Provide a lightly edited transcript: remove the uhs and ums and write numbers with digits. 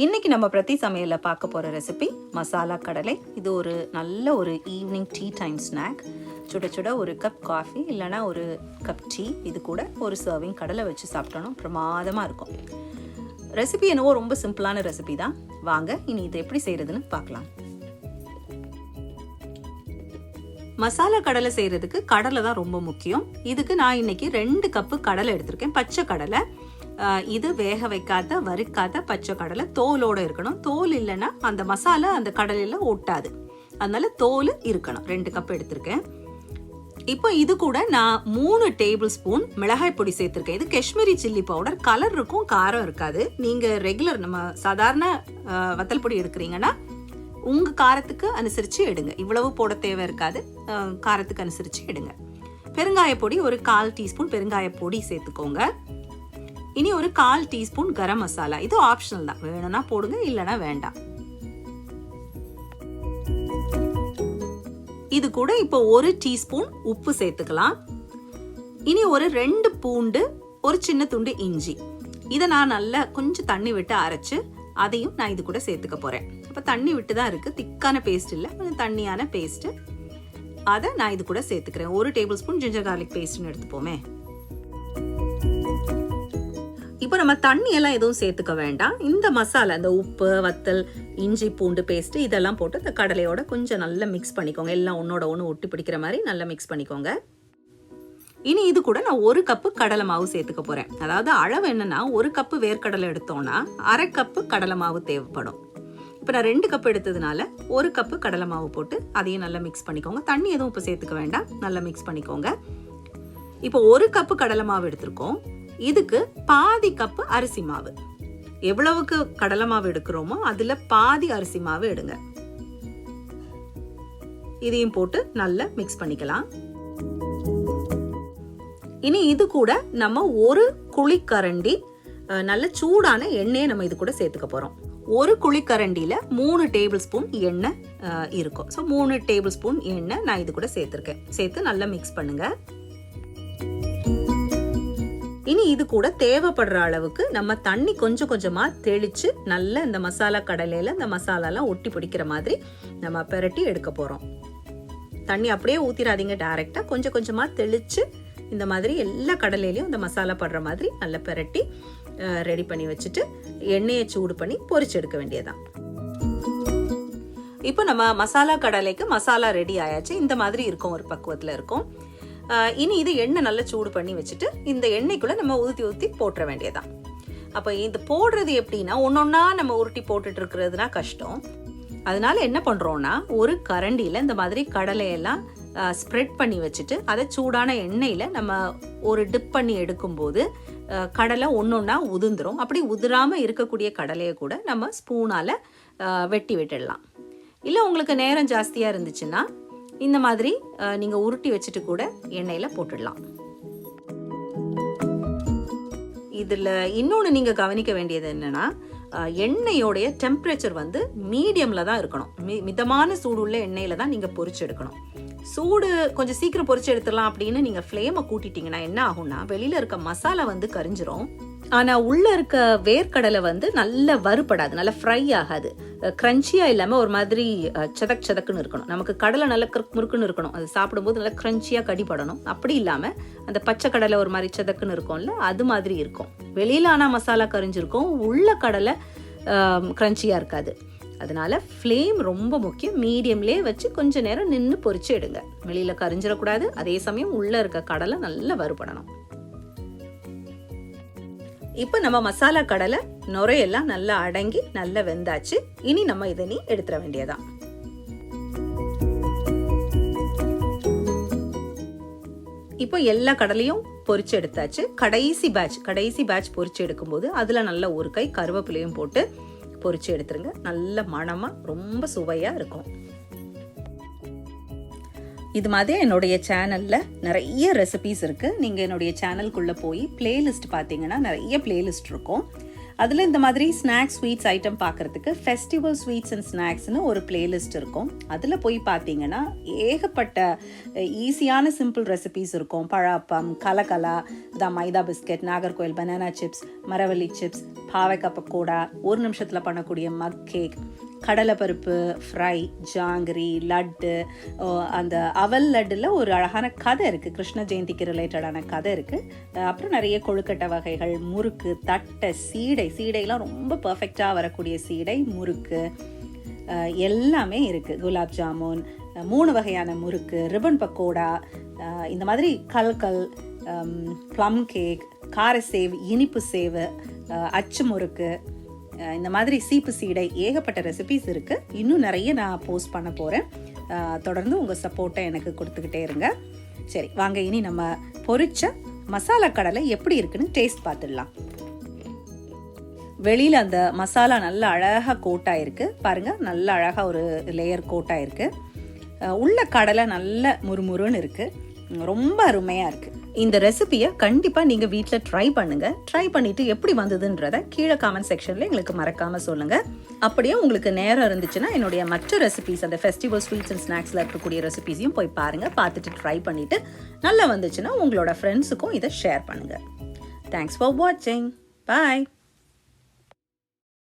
இன்னைக்கு நம்ம பிரதி சமையல்ல பார்க்க போற ரெசிபி மசாலா கடலை. இது ஒரு நல்ல ஒரு ஈவினிங் டீ டைம் ஸ்நாக். சுட சுட ஒரு கப் காஃபி இல்லைனா ஒரு கப் டீ, இது கூட ஒரு சர்விங் கடலை வச்சு சாப்பிட்டோன்னா பிரமாதமாக இருக்கும். ரெசிபி என்னவோ ரொம்ப சிம்பிளான ரெசிபி தான். வாங்க இனி இது எப்படி செய்யறதுன்னு பார்க்கலாம். மசாலா கடலை செய்யறதுக்கு கடலை தான் ரொம்ப முக்கியம். இதுக்கு நான் இன்னைக்கு 2 கப்பு கடலை எடுத்திருக்கேன். பச்சை கடலை. இது வேக வைக்காத வறுக்காத பச்சை கடலை, தோலோட இருக்கணும். தோல் இல்லைன்னா அந்த மசாலா அந்த கடலையில ஒட்டாது, அதனால தோல் இருக்கணும். 2 கப் எடுத்திருக்கேன். இப்போ இது கூட நான் 3 டேபிள் ஸ்பூன் மிளகாய் பொடி சேர்த்திருக்கேன். இது காஷ்மீரி சில்லி பவுடர். கலர் இருக்கும், காரம் இருக்காது. நீங்க ரெகுலர் நம்ம சாதாரண வத்தல் பொடி எடுக்கிறீங்கன்னா உங்க காரத்துக்கு அனுசரிச்சு எடுங்க. இவ்வளவு போட தேவை இருக்காது, காரத்துக்கு அனுசரிச்சு எடுங்க. பெருங்காய பொடி ஒரு 1/4 டீஸ்பூன் பெருங்காய பொடி சேர்த்துக்கோங்க. இனி ஒரு 1/4 டீஸ்பூன் கரம் மசாலா. இது ஆப்ஷனல் தான், வேணும்னா போடுங்க, இல்லைன்னா வேண்டாம். இது கூட இப்போ 1 டீஸ்பூன் உப்பு சேர்த்துக்கலாம். இனி ஒரு 2 பூண்டு, ஒரு சின்ன துண்டு இஞ்சி. இதை நான் நல்லா கொஞ்சம் தண்ணி விட்டு அரைச்சு அதையும் நான் இது கூட சேர்த்துக்க போறேன். அப்ப தண்ணி விட்டு தான் இருக்கு, திக்கான பேஸ்ட் இல்லை, கொஞ்சம் தண்ணியான பேஸ்ட். அதை நான் இது கூட சேர்த்துக்கிறேன். 1 டேபிள் ஸ்பூன் ஜிஞ்சர் கார்லிக் பேஸ்ட்னு எடுத்துப்போமே. இப்போ நம்ம தண்ணி எல்லாம் எதுவும் சேர்த்துக்க வேண்டாம். இந்த மசாலா, இந்த உப்பு, வத்தல், இஞ்சி, பூண்டு பேஸ்ட் இதெல்லாம் போட்டு இந்த கடலையோட கொஞ்சம் நல்லா மிக்ஸ் பண்ணிக்கோங்க. எல்லாம் ஒன்னோட ஒன்று ஒட்டி பிடிக்கிற மாதிரி நல்லா மிக்ஸ் பண்ணிக்கோங்க. இனி இது கூட நான் 1 கப்பு கடலை மாவு சேர்த்துக்க போறேன். அதாவது அளவு என்னன்னா, 1 கப்பு வேர்க்கடலை எடுத்தோம்னா 1/2 கப்பு கடலை மாவு தேவைப்படும். இப்போ நான் 2 கப் எடுத்ததுனால 1 கப்பு கடலை மாவு போட்டு அதையும் நல்லா மிக்ஸ் பண்ணிக்கோங்க. தண்ணி எதுவும் இப்போ சேர்த்துக்க வேண்டாம், நல்லா மிக்ஸ் பண்ணிக்கோங்க. இப்போ 1 கப்பு கடலை மாவு எடுத்திருக்கோம். இதுக்கு பாதி கப்பு அரிசி மாவு. எவ்வளவுக்கு கடலை மாவு எடுக்கிறோமோ அதுல பாதி அரிசி மாவு எடுங்க. இதையும் போட்டு நல்லா மிக்ஸ் பண்ணிக்கலாம். இனி இது கூட நம்ம 1 குழிக்கரண்டி நல்ல சூடான எண்ணெயை நம்ம இது கூட சேர்த்துக்க போறோம். 1 குழிக்கரண்டியில 3 டேபிள் ஸ்பூன் எண்ணெய் இருக்கும். ஸோ 3 டேபிள் ஸ்பூன் எண்ணெய் நான் இது கூட சேர்த்திருக்கேன். சேர்த்து நல்லா மிக்ஸ் பண்ணுங்க. இனி இது கூட தேவைப்படுற அளவுக்கு நம்ம தண்ணி கொஞ்சம் கொஞ்சமா தெளிச்சு நல்ல இந்த மசாலா கடலையில இந்த மசாலாலாம் ஒட்டி பிடிக்கிற மாதிரி நம்ம பெரட்டி எடுக்க போறோம். தண்ணி அப்படியே ஊத்திராதீங்க, டைரக்டா கொஞ்சம் கொஞ்சமா தெளிச்சு இந்த மாதிரி எல்லா கடலையிலயும் இந்த மசாலா படுற மாதிரி நல்லா பெரட்டி ரெடி பண்ணி வச்சுட்டு எண்ணெயை சூடு பண்ணி பொரிச்சு எடுக்க வேண்டியதான். இப்போ நம்ம மசாலா கடலைக்கு மசாலா ரெடி ஆயாச்சு. இந்த மாதிரி இருக்கும், ஒரு பக்குவத்துல இருக்கும். இனி இது எண்ணெய் நல்லா சூடு பண்ணி வச்சுட்டு இந்த எண்ணெய்க்குள்ள நம்ம ஊத்தி போட்டுற வேண்டியதான். அப்ப இது போடுறது எப்படின்னா, ஒன்னொன்னா நம்ம உருட்டி போட்டுட்டு இருக்கிறதுனா கஷ்டம். அதனால என்ன பண்றோம்னா, ஒரு கரண்டியில இந்த மாதிரி கடலையெல்லாம் ஸ்ப்ரெட் பண்ணி வச்சுட்டு அதை சூடான எண்ணெயில நம்ம ஒரு டிப் பண்ணி எடுக்கும்போது கடலை ஒன்னொன்னா உதிர்ந்துரும். அப்படி உதிராம இருக்கக்கூடிய கடலையை கூட நம்ம ஸ்பூனால வெட்டி விட்டுடலாம். இல்லை உங்களுக்கு நேரம் ஜாஸ்தியா இருந்துச்சுன்னா இந்த மாதிரி நீங்க உருட்டி வச்சுட்டு கூட எண்ணெயில போட்டுடலாம். இதுல இன்னொன்னு நீங்க கவனிக்க வேண்டியது என்னன்னா, எண்ணெயோடைய டெம்பரேச்சர் வந்து மீடியம்ல தான் இருக்கணும். மிதமான சூடு உள்ள எண்ணெயில தான் நீங்க பொரிச்சு எடுக்கணும். சூடு கொஞ்சம் சீக்கிரம் பொரிச்சு எடுத்துடலாம் அப்படின்னு நீங்க ஃப்ளேமை கூட்டிட்டீங்கன்னா என்ன ஆகும்னா, வெளியில இருக்க மசாலா வந்து கரிஞ்சிரும். ஆனா உள்ள இருக்க வேர்க்கடலை வந்து நல்ல வறுபடாது, நல்ல ஃப்ரை ஆகாது. கிரன்ச்சியா இல்லாம ஒரு மாதிரி சதக் சதக்குன்னு இருக்கணும். நமக்கு கடலை நல்ல முறுக்குன்னு இருக்கணும், அது சாப்பிடும்போது நல்லா கிரன்ச்சியா கடிப்படணும். அப்படி இல்லாம அந்த பச்சை கடலை ஒரு மாதிரி சதக்குன்னு இருக்கும்ல, அது மாதிரி இருக்கும். வெளியில ஆனா மசாலா கரிஞ்சிருக்கும், உள்ள கடலை கிரன்ச்சியா இருக்காது. அதனால ஃப்ளேம் ரொம்ப முக்கியம். மீடியம்லேயே வச்சு கொஞ்ச நேரம் நின்று பொரிச்சு எடுங்க. வெளியில கரிஞ்சிடக்கூடாது, அதே சமயம் உள்ள இருக்க கடலை நல்லா வறுபடணும். இப்போ நம்ம மசாலா கடலை நுரையெல்லாம் நல்லா அடங்கி நல்லா வெந்தாச்சு. இனி நம்ம இதை எடுத்துட வேண்டியதான். இப்போ எல்லா கடலையும் பொரிச்சு எடுத்தாச்சு. கடைசி பேட்ச் பொரிச்சு எடுக்கும்போது அதுல நல்ல ஒரு கை கருவேப்பிலையும் போட்டு பொரிச்சு எடுத்துருங்க. நல்ல மணமா ரொம்ப சுவையா இருக்கும். இது மாதிரி என்னுடைய சேனல்ல நிறைய ரெசிபிஸ் இருக்கு. நீங்க என்னுடைய சேனலுக்குள்ள போய் பிளேலிஸ்ட் பார்த்தீங்கன்னா நிறைய பிளேலிஸ்ட் இருக்கும். அதில் இந்த மாதிரி ஸ்நாக்ஸ் ஸ்வீட்ஸ் ஐட்டம் பார்க்குறதுக்கு ஃபெஸ்டிவல் ஸ்வீட்ஸ் அண்ட் ஸ்நாக்ஸ்னு ஒரு பிளேலிஸ்ட் இருக்கும். அதில் போய் பார்த்தீங்கன்னா ஏகப்பட்ட ஈஸியான சிம்பிள் ரெசிபீஸ் இருக்கும். பழாப்பம், கலகலா, மைதா பிஸ்கெட், நாகர்கோயில் பனானா சிப்ஸ், மரவள்ளி சிப்ஸ், பாவைக்காய் பக்கோடா, ஒரு நிமிஷத்தில் பண்ணக்கூடிய மக் கேக், கடலைப்பருப்பு ஃப்ரை, ஜாங்கிரி, லட்டு, அந்த அவல் லட்டில் ஒரு அழகான கதை இருக்குது, கிருஷ்ண ஜெயந்திக்கு ரிலேட்டடான கதை இருக்குது. அப்புறம் நிறைய கொழுக்கட்டை வகைகள், முறுக்கு, தட்டை, சீடைலாம் ரொம்ப பர்ஃபெக்டாக வரக்கூடிய சீடை, முறுக்கு எல்லாமே இருக்குது. குலாப் ஜாமுன், 3 வகையான முறுக்கு, ரிப்பன் பக்கோடா, இந்த மாதிரி கல்கல், ப்ளம் கேக், கார சேவ், இனிப்பு சேவு, அச்சு முறுக்கு, இந்த மாதிரி சீப்பு சீடை, ஏகப்பட்ட ரெசிபிஸ் இருக்குது. இன்னும் நிறைய நான் போஸ்ட் பண்ண போகிறேன். தொடர்ந்து உங்கள் சப்போர்ட்டை எனக்கு கொடுத்துக்கிட்டே இருங்க. சரி, வாங்க இனி நம்ம பொரிச்ச மசாலா கடலை எப்படி இருக்குன்னு டேஸ்ட் பார்த்துடலாம். வெளியில் அந்த மசாலா நல்லா அழகாக கோட்டாயிருக்கு பாருங்கள், நல்ல அழகாக ஒரு லேயர் கோட்டாயிருக்கு. உள்ள கடலை நல்ல முறுமுறுன்னு இருக்குது, ரொம்ப அருமையாக இருக்குது. இந்த ரெசிபியை கண்டிப்பாக நீங்கள் வீட்டில் ட்ரை பண்ணுங்கள். ட்ரை பண்ணிவிட்டு எப்படி வந்ததுன்றதை கீழே காமெண்ட் செக்ஷனில் எங்களுக்கு மறக்காமல் சொல்லுங்கள். அப்படியே உங்களுக்கு நேரம் இருந்துச்சுன்னா என்னுடைய மற்ற ரெசிபிஸ், அந்த ஃபெஸ்டிவல் ஸ்வீட்ஸ் அண்ட் ஸ்நாக்ஸில் இருக்கக்கூடிய ரெசிபிஸையும் போய் பாருங்கள். பார்த்துட்டு ட்ரை பண்ணிவிட்டு நல்லா வந்துச்சுன்னா உங்களோட ஃப்ரெண்ட்ஸுக்கும் இதை ஷேர் பண்ணுங்கள். தேங்க்ஸ் ஃபார் வாட்சிங். பாய்.